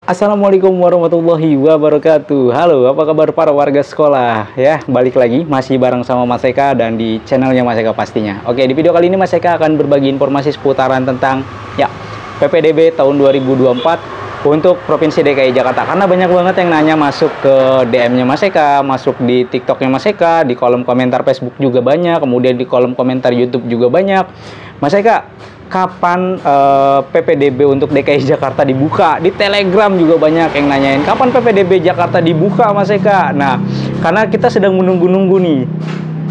Assalamualaikum warahmatullahi wabarakatuh. Halo, apa kabar para warga sekolah? Ya, balik lagi masih bareng sama Mas Eka dan di channelnya Mas Eka pastinya. Oke, di video kali ini Mas Eka akan berbagi informasi seputaran tentang PPDB tahun 2024 untuk Provinsi DKI Jakarta. Karena banyak banget yang nanya, masuk ke DM-nya Mas Eka, masuk di TikTok-nya Mas Eka, di kolom komentar Facebook juga banyak, kemudian di kolom komentar YouTube juga banyak. Mas Eka, kapan PPDB untuk DKI Jakarta dibuka? Di Telegram juga banyak yang nanyain kapan PPDB Jakarta dibuka, Mas Eka. Nah, karena kita sedang menunggu-nunggu nih,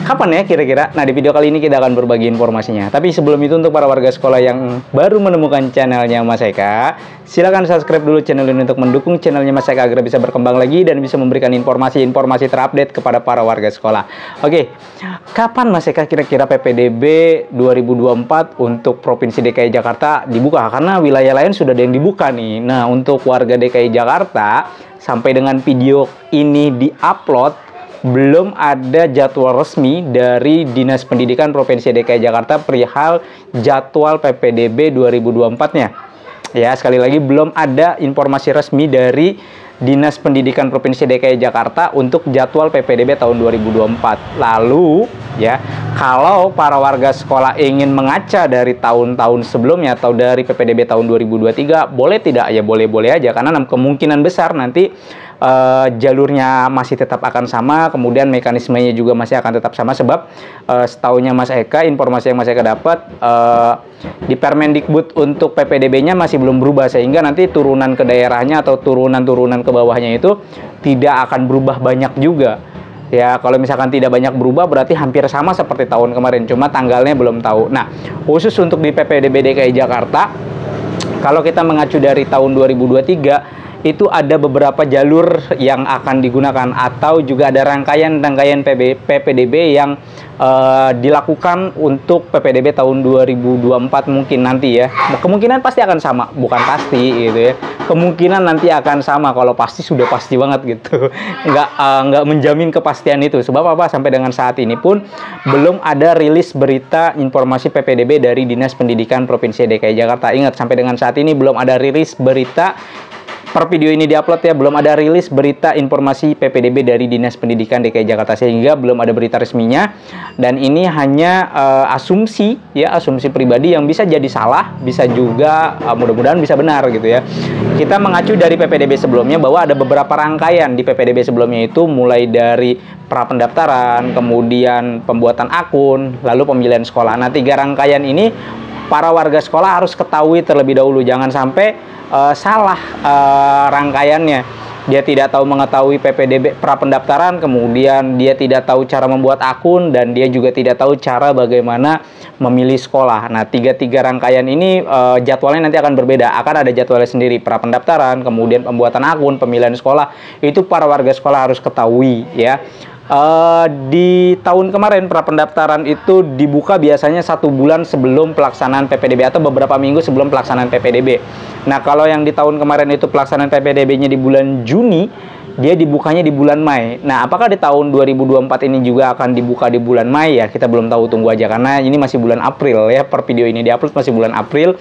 kapan ya kira-kira? Nah, di video kali ini kita akan berbagi informasinya. Tapi sebelum itu, untuk para warga sekolah yang baru menemukan channelnya Mas Eka, silahkan subscribe dulu channel ini untuk mendukung channelnya Mas Eka agar bisa berkembang lagi dan bisa memberikan informasi-informasi terupdate kepada para warga sekolah. Oke, kapan Mas Eka kira-kira PPDB 2024 untuk Provinsi DKI Jakarta dibuka? Karena wilayah lain sudah ada yang dibuka nih. Nah, untuk warga DKI Jakarta, sampai dengan video ini diupload, belum ada jadwal resmi dari Dinas Pendidikan Provinsi DKI Jakarta perihal jadwal PPDB 2024-nya. Ya, sekali lagi belum ada informasi resmi dari Dinas Pendidikan Provinsi DKI Jakarta untuk jadwal PPDB tahun 2024. Lalu, ya, kalau para warga sekolah ingin mengaca dari tahun-tahun sebelumnya atau dari PPDB tahun 2023, boleh tidak? Ya, boleh-boleh aja, karena kemungkinan besar nanti jalurnya masih tetap akan sama, kemudian mekanismenya juga masih akan tetap sama, sebab setahunya Mas Eka, informasi yang Mas Eka dapat, di Permendikbud untuk PPDB-nya masih belum berubah, sehingga nanti turunan ke daerahnya atau turunan-turunan ke bawahnya itu tidak akan berubah banyak juga. Ya, kalau misalkan tidak banyak berubah, berarti hampir sama seperti tahun kemarin, cuma tanggalnya belum tahu. Nah, khusus untuk di PPDB DKI Jakarta, kalau kita mengacu dari tahun 2023, itu ada beberapa jalur yang akan digunakan, atau juga ada rangkaian PPDB yang dilakukan untuk PPDB tahun 2024 mungkin nanti ya. Kemungkinan pasti akan sama, bukan pasti gitu ya. Kemungkinan nanti akan sama, kalau pasti sudah pasti banget gitu. Nggak menjamin kepastian itu. Sebab apa? Sampai dengan saat ini pun belum ada rilis berita informasi PPDB dari Dinas Pendidikan Provinsi DKI Jakarta. Ingat, sampai dengan saat ini belum ada rilis berita. Per video ini diupload ya, belum ada rilis berita informasi PPDB dari Dinas Pendidikan DKI Jakarta, sehingga belum ada berita resminya. Dan ini hanya asumsi ya, asumsi pribadi yang bisa jadi salah, bisa juga mudah-mudahan bisa benar gitu ya. Kita mengacu dari PPDB sebelumnya bahwa ada beberapa rangkaian di PPDB sebelumnya, itu mulai dari prapendaftaran, kemudian pembuatan akun, lalu pemilihan sekolah. Nah, 3 rangkaian ini para warga sekolah harus ketahui terlebih dahulu, jangan sampai salah rangkaiannya. Dia tidak tahu mengetahui PPDB prapendaftaran, kemudian dia tidak tahu cara membuat akun, dan dia juga tidak tahu cara bagaimana memilih sekolah. Nah, tiga rangkaian ini jadwalnya nanti akan berbeda. Akan ada jadwalnya sendiri, prapendaftaran, kemudian pembuatan akun, pemilihan sekolah. Itu para warga sekolah harus ketahui ya. Di tahun kemarin prapendaftaran itu dibuka biasanya 1 bulan sebelum pelaksanaan PPDB atau beberapa minggu sebelum pelaksanaan PPDB. Nah, kalau yang di tahun kemarin itu pelaksanaan PPDB-nya di bulan Juni, dia dibukanya di bulan Mei. Nah, apakah di tahun 2024 ini juga akan dibuka di bulan Mei ya? Kita belum tahu, tunggu aja, karena ini masih bulan April ya. Per video ini diupload masih bulan April.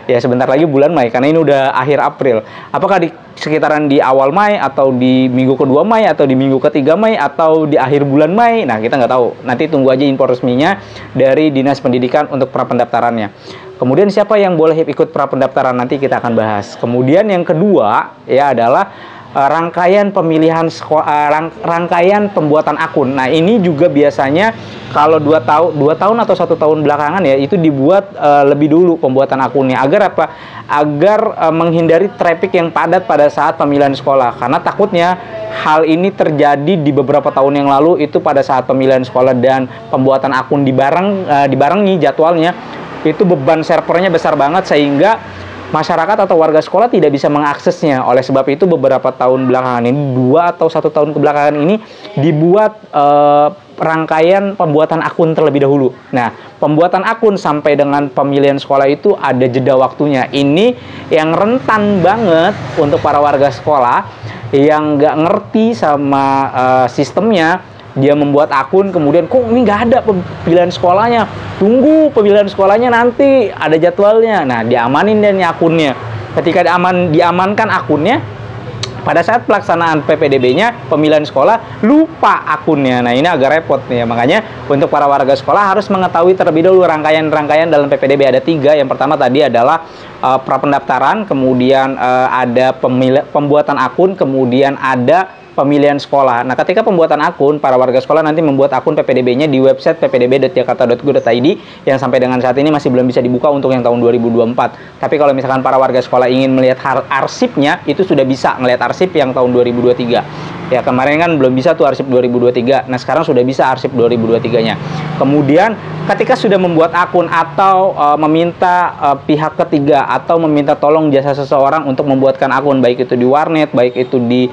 Ya, sebentar lagi bulan Mei, karena ini udah akhir April. Apakah di sekitaran di awal Mei, atau di minggu kedua Mei, atau di minggu ketiga Mei, atau di akhir bulan Mei? Nah, kita nggak tahu. Nanti tunggu aja info resminya dari Dinas Pendidikan untuk prapendaftarannya. Kemudian siapa yang boleh ikut prapendaftaran, nanti kita akan bahas. Kemudian yang kedua ya adalah rangkaian pemilihan sekolah, rangkaian pembuatan akun. Nah, ini juga biasanya kalau 2 tahun atau 1 tahun belakangan ya, itu dibuat lebih dulu pembuatan akunnya. Agar apa? Agar menghindari traffic yang padat pada saat pemilihan sekolah. Karena takutnya hal ini terjadi di beberapa tahun yang lalu, itu pada saat pemilihan sekolah dan pembuatan akun dibarengi jadwalnya, itu beban servernya besar banget, sehingga masyarakat atau warga sekolah tidak bisa mengaksesnya. Oleh sebab itu, beberapa tahun belakangan ini, 2 atau 1 tahun kebelakangan ini, dibuat rangkaian pembuatan akun terlebih dahulu. Nah, pembuatan akun sampai dengan pemilihan sekolah itu ada jeda waktunya. Ini yang rentan banget untuk para warga sekolah yang nggak ngerti sama sistemnya. Dia membuat akun, kemudian kok ini nggak ada pemilihan sekolahnya, tunggu pemilihan sekolahnya nanti ada jadwalnya. Nah, diamanin dan akunnya. Ketika diamankan akunnya, pada saat pelaksanaan PPDB-nya, pemilihan sekolah, lupa akunnya. Nah, ini agak repot nih ya. Makanya untuk para warga sekolah harus mengetahui terlebih dahulu rangkaian-rangkaian dalam PPDB. Ada 3. Yang pertama tadi adalah prapendaftaran, kemudian ada pembuatan akun, kemudian ada pemilihan sekolah. Nah, ketika pembuatan akun, para warga sekolah nanti membuat akun PPDB-nya di website ppdb.jakarta.go.id yang sampai dengan saat ini masih belum bisa dibuka untuk yang tahun 2024. Tapi kalau misalkan para warga sekolah ingin melihat arsipnya, itu sudah bisa melihat arsip yang tahun 2023. Ya, kemarin kan belum bisa tuh arsip 2023. Nah, sekarang sudah bisa arsip 2023-nya. Kemudian, ketika sudah membuat akun atau meminta pihak ketiga atau meminta tolong jasa seseorang untuk membuatkan akun, baik itu di warnet, baik itu di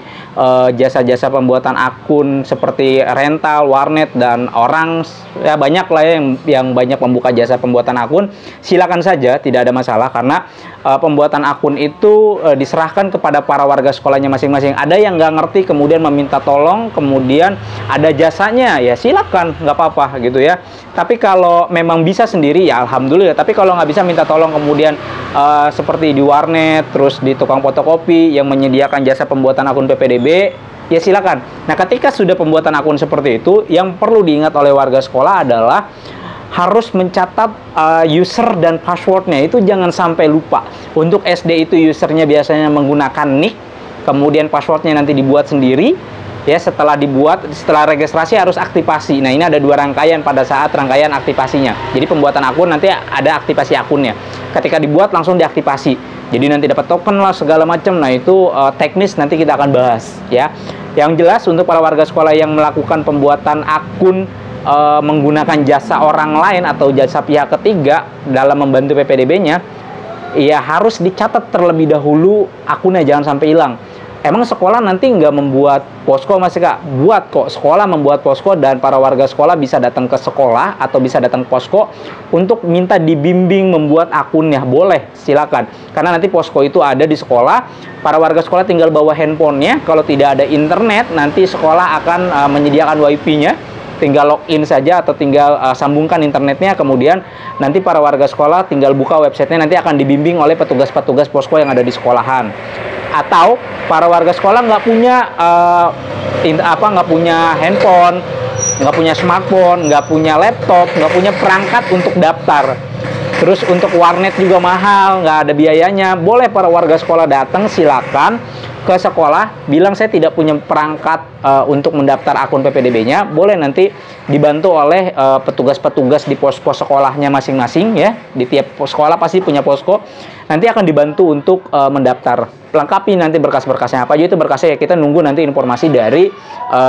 jasa-jasa pembuatan akun seperti rental, warnet, dan orang, ya banyak lah ya yang banyak membuka jasa pembuatan akun. Silakan saja, tidak ada masalah, karena pembuatan akun itu diserahkan kepada para warga sekolahnya masing-masing. Ada yang nggak ngerti kemudian meminta tolong, kemudian ada jasanya, ya silakan, nggak apa-apa gitu ya. Tapi kalau memang bisa sendiri, ya alhamdulillah. Tapi kalau nggak bisa, minta tolong kemudian seperti di warnet, terus di tukang fotokopi yang menyediakan jasa pembuatan akun PPDB, ya silakan. Nah, ketika sudah pembuatan akun seperti itu, yang perlu diingat oleh warga sekolah adalah harus mencatat user dan passwordnya. Itu jangan sampai lupa. Untuk SD itu usernya biasanya menggunakan nick, kemudian passwordnya nanti dibuat sendiri. Ya, setelah dibuat, setelah registrasi harus aktivasi. Nah, ini ada 2 rangkaian pada saat rangkaian aktivasinya. Jadi pembuatan akun nanti ada aktivasi akunnya. Ketika dibuat langsung diaktifasi. Jadi nanti dapat token lah segala macam. Nah, itu teknis nanti kita akan bahas ya. Yang jelas untuk para warga sekolah yang melakukan pembuatan akun menggunakan jasa orang lain atau jasa pihak ketiga dalam membantu PPDB-nya, ya harus dicatat terlebih dahulu akunnya, jangan sampai hilang. Emang sekolah nanti nggak membuat posko, Mas Kak? Buat kok, sekolah membuat posko, dan para warga sekolah bisa datang ke sekolah atau bisa datang ke posko untuk minta dibimbing membuat akunnya. Boleh, silakan. Karena nanti posko itu ada di sekolah, para warga sekolah tinggal bawa handphonenya. Kalau tidak ada internet, nanti sekolah akan menyediakan wifi-nya. Tinggal login saja atau tinggal sambungkan internetnya, kemudian nanti para warga sekolah tinggal buka websitenya, nanti akan dibimbing oleh petugas-petugas posko yang ada di sekolahan. Atau para warga sekolah nggak punya handphone, nggak punya smartphone, nggak punya laptop, nggak punya perangkat untuk daftar. Terus untuk warnet juga mahal, nggak ada biayanya. Boleh para warga sekolah datang, silakan ke sekolah, bilang saya tidak punya perangkat untuk mendaftar akun PPDB-nya. Boleh, nanti dibantu oleh petugas-petugas di pos-pos sekolahnya masing-masing ya. Di tiap sekolah pasti punya posko. Nanti akan dibantu untuk mendaftar. Lengkapi nanti berkas-berkasnya. Apa aja itu berkasnya, ya kita nunggu nanti informasi dari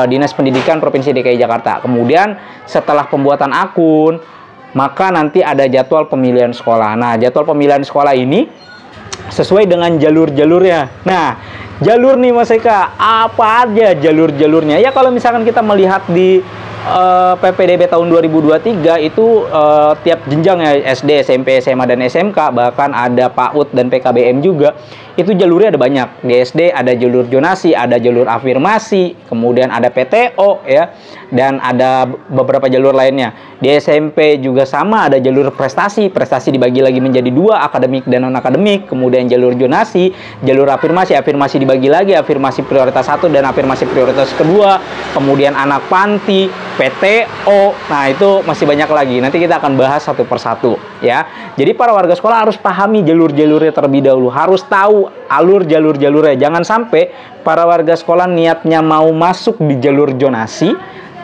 Dinas Pendidikan Provinsi DKI Jakarta. Kemudian setelah pembuatan akun, maka nanti ada jadwal pemilihan sekolah. Nah, jadwal pemilihan sekolah ini sesuai dengan jalur-jalurnya. Nah, jalur nih Mas Eka, apa aja jalur-jalurnya? Ya kalau misalkan kita melihat di PPDB tahun 2023 itu tiap jenjang ya, SD, SMP, SMA, dan SMK, bahkan ada PAUD dan PKBM juga, itu jalurnya ada banyak. Di SD ada jalur zonasi, ada jalur afirmasi, kemudian ada PTO ya, dan ada beberapa jalur lainnya. Di SMP juga sama, ada jalur prestasi. Prestasi dibagi lagi menjadi 2, akademik dan non-akademik. Kemudian jalur zonasi, jalur afirmasi. Afirmasi dibagi lagi, afirmasi prioritas 1 dan afirmasi prioritas kedua. Kemudian anak panti, PTO. Nah, itu masih banyak lagi. Nanti kita akan bahas satu persatu ya. Jadi para warga sekolah harus pahami jalur-jalurnya terlebih dahulu. Harus tahu alur jalur-jalurnya. Jangan sampai para warga sekolah niatnya mau masuk di jalur zonasi,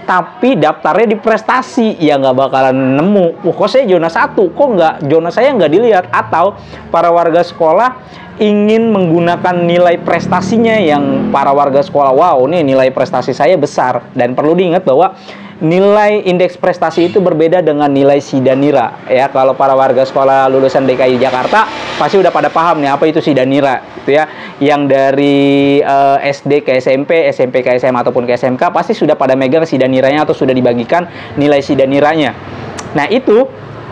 tapi daftarnya di prestasi, ya nggak bakalan nemu. Kok saya zona 1, kok nggak, zona saya nggak dilihat. Atau para warga sekolah ingin menggunakan nilai prestasinya yang para warga sekolah, wow, nih nilai prestasi saya besar. Dan perlu diingat bahwa nilai indeks prestasi itu berbeda dengan nilai SIDA-NIRA ya. Kalau para warga sekolah lulusan DKI Jakarta pasti udah pada paham nih apa itu SIDA-NIRA gitu ya. Yang dari SD ke SMP, SMP ke SMA ataupun ke SMK pasti sudah pada megang SIDA-NIRA-nya atau sudah dibagikan nilai SIDA-NIRA-nya. Nah, itu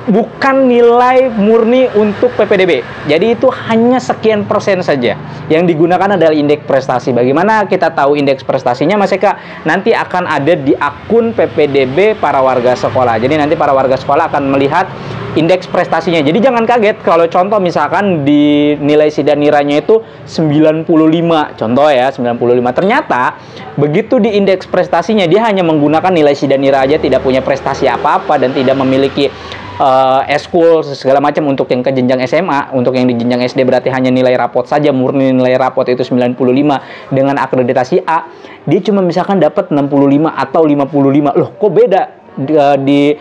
bukan nilai murni untuk PPDB. Jadi itu hanya sekian persen saja. Yang digunakan adalah indeks prestasi. Bagaimana kita tahu indeks prestasinya, Mas Eka? Nanti akan ada di akun PPDB para warga sekolah. Jadi nanti para warga sekolah akan melihat indeks prestasinya. Jadi jangan kaget kalau contoh misalkan di nilai sidaniranya itu 95. Contoh ya, 95. Ternyata begitu di indeks prestasinya dia hanya menggunakan nilai sidanira aja, tidak punya prestasi apa-apa dan tidak memiliki eskul segala macam untuk yang ke jenjang SMA. Untuk yang di jenjang SD berarti hanya nilai rapot saja, murni nilai rapot itu 95 dengan akreditasi A. Dia cuma misalkan dapat 65 atau 55. Loh, kok beda di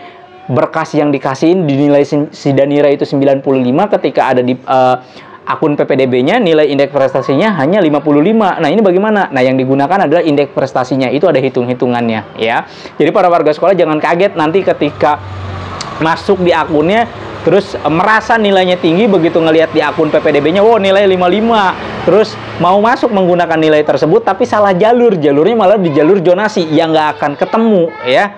berkas yang dikasihin di nilai sidanira itu 95 ketika ada di akun PPDB-nya nilai indeks prestasinya hanya 55. Nah, ini bagaimana? Nah, yang digunakan adalah indeks prestasinya. Itu ada hitung-hitungannya ya. Jadi para warga sekolah jangan kaget nanti ketika masuk di akunnya terus merasa nilainya tinggi, begitu ngelihat di akun PPDB-nya wow nilai 55, terus mau masuk menggunakan nilai tersebut tapi salah jalurnya malah di jalur zonasi yang nggak akan ketemu ya.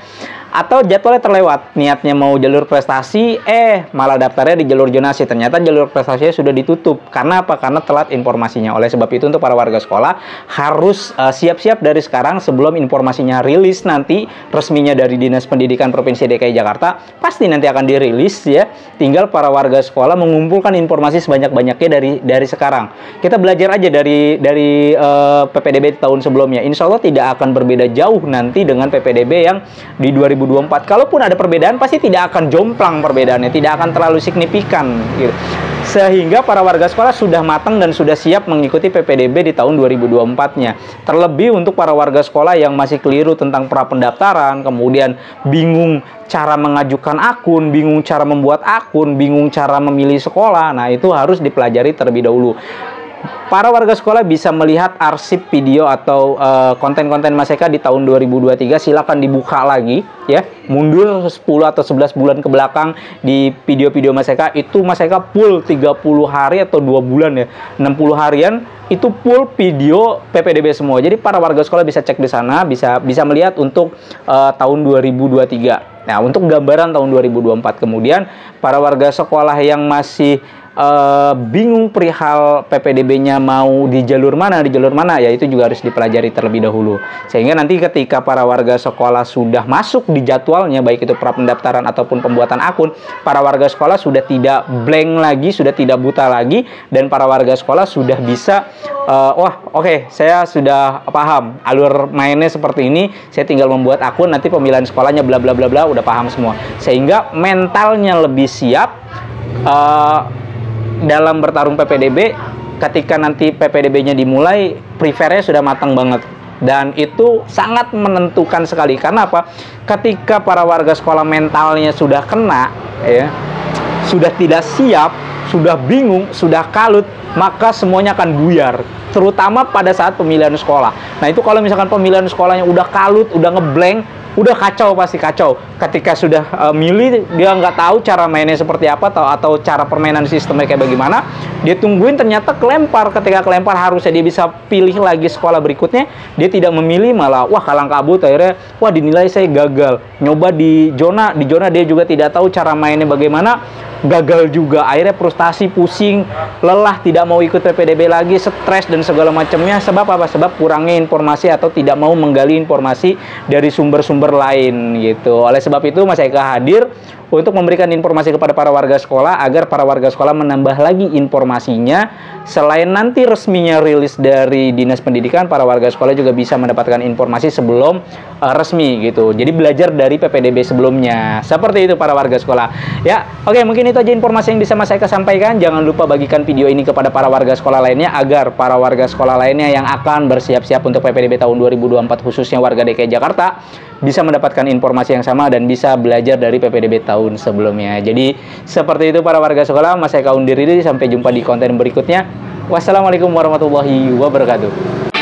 Atau jadwalnya terlewat, niatnya mau jalur prestasi, malah daftarnya di jalur zonasi. Ternyata jalur prestasinya sudah ditutup. Karena apa? Karena telat informasinya. Oleh sebab itu untuk para warga sekolah harus siap-siap dari sekarang sebelum informasinya rilis nanti resminya dari Dinas Pendidikan Provinsi DKI Jakarta. Pasti nanti akan dirilis ya. Tinggal para warga sekolah mengumpulkan informasi sebanyak-banyaknya dari sekarang. Kita belajar aja dari PPDB tahun sebelumnya. Insya Allah tidak akan berbeda jauh nanti dengan PPDB yang di 2024. Kalaupun ada perbedaan pasti tidak akan jomplang perbedaannya, tidak akan terlalu signifikan gitu. Sehingga para warga sekolah sudah matang dan sudah siap mengikuti PPDB di tahun 2024-nya. Terlebih untuk para warga sekolah yang masih keliru tentang pra pendaftaran, kemudian bingung cara mengajukan akun, bingung cara membuat akun, bingung cara memilih sekolah. Nah, itu harus dipelajari terlebih dahulu. Para warga sekolah bisa melihat arsip video atau konten-konten Mas Eka di tahun 2023. Silakan dibuka lagi ya. Mundur 10 atau 11 bulan ke belakang di video-video Mas Eka. Itu Mas Eka full 30 hari atau 2 bulan ya. 60 harian itu full video PPDB semua. Jadi para warga sekolah bisa cek di sana, bisa melihat untuk tahun 2023. Nah, untuk gambaran tahun 2024 kemudian para warga sekolah yang masih bingung perihal PPDB-nya mau di jalur mana ya, itu juga harus dipelajari terlebih dahulu. Sehingga nanti ketika para warga sekolah sudah masuk di jadwalnya, baik itu pra pendaftaran ataupun pembuatan akun, para warga sekolah sudah tidak blank lagi, sudah tidak buta lagi, dan para warga sekolah sudah bisa oke, saya sudah paham alur mainnya seperti ini, saya tinggal membuat akun, nanti pemilihan sekolahnya bla bla bla bla, udah paham semua. Sehingga mentalnya lebih siap dalam bertarung PPDB. Ketika nanti PPDB-nya dimulai, prepare-nya sudah matang banget. Dan itu sangat menentukan sekali. Karena apa? Ketika para warga sekolah mentalnya sudah kena, ya, sudah tidak siap, sudah bingung, sudah kalut, maka semuanya akan buyar. Terutama pada saat pemilihan sekolah. Nah, itu kalau misalkan pemilihan sekolahnya udah kalut, udah ngeblank, udah kacau, pasti kacau. Ketika sudah milih, dia nggak tahu cara mainnya seperti apa, atau cara permainan sistemnya kayak bagaimana. Dia tungguin, ternyata kelempar. Ketika kelempar harusnya dia bisa pilih lagi sekolah berikutnya, dia tidak memilih, malah wah kalang kabut. Akhirnya wah dinilai saya gagal. Nyoba di zona dia juga tidak tahu cara mainnya bagaimana, gagal juga. Akhirnya frustasi, pusing, lelah, tidak mau ikut PPDB lagi, stres dan segala macamnya. Sebab apa? Sebab kurangnya informasi atau tidak mau menggali informasi dari sumber-sumber lain gitu. Oleh sebab itu Mas Eka hadir untuk memberikan informasi kepada para warga sekolah agar para warga sekolah menambah lagi informasinya. Selain nanti resminya rilis dari Dinas Pendidikan, para warga sekolah juga bisa mendapatkan informasi sebelum resmi gitu. Jadi belajar dari PPDB sebelumnya. Seperti itu para warga sekolah. Ya, oke, mungkin itu aja informasi yang bisa Mas Eka sampaikan. Jangan lupa bagikan video ini kepada para warga sekolah lainnya agar para warga sekolah lainnya yang akan bersiap-siap untuk PPDB tahun 2024 khususnya warga DKI Jakarta bisa mendapatkan informasi yang sama dan bisa belajar dari PPDB tahun sebelumnya. Jadi seperti itu para warga sekolah, Mas Eka undur diri, sampai jumpa di konten berikutnya. Wassalamualaikum warahmatullahi wabarakatuh.